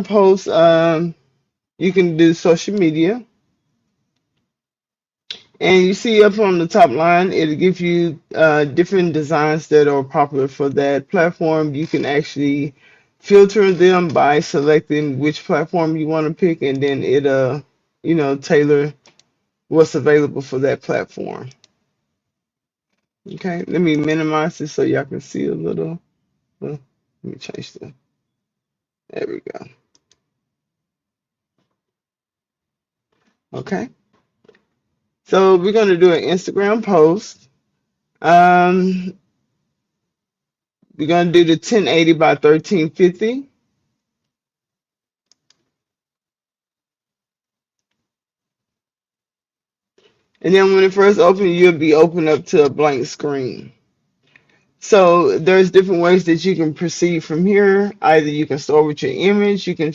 post, you can do social media. And you see up on the top line, it'll give you different designs that are popular for that platform. You can actually filter them by selecting which platform you want to pick, and then it'll, tailor what's available for that platform. Okay, let me minimize this so y'all can see a little. Well, let me change the. There we go. Okay, so we're gonna do an Instagram post. Um, we're gonna do the 1080 by 1350. And then when it first opens, you'll be opened up to a blank screen. So there's different ways that you can proceed from here. Either you can start with your image, you can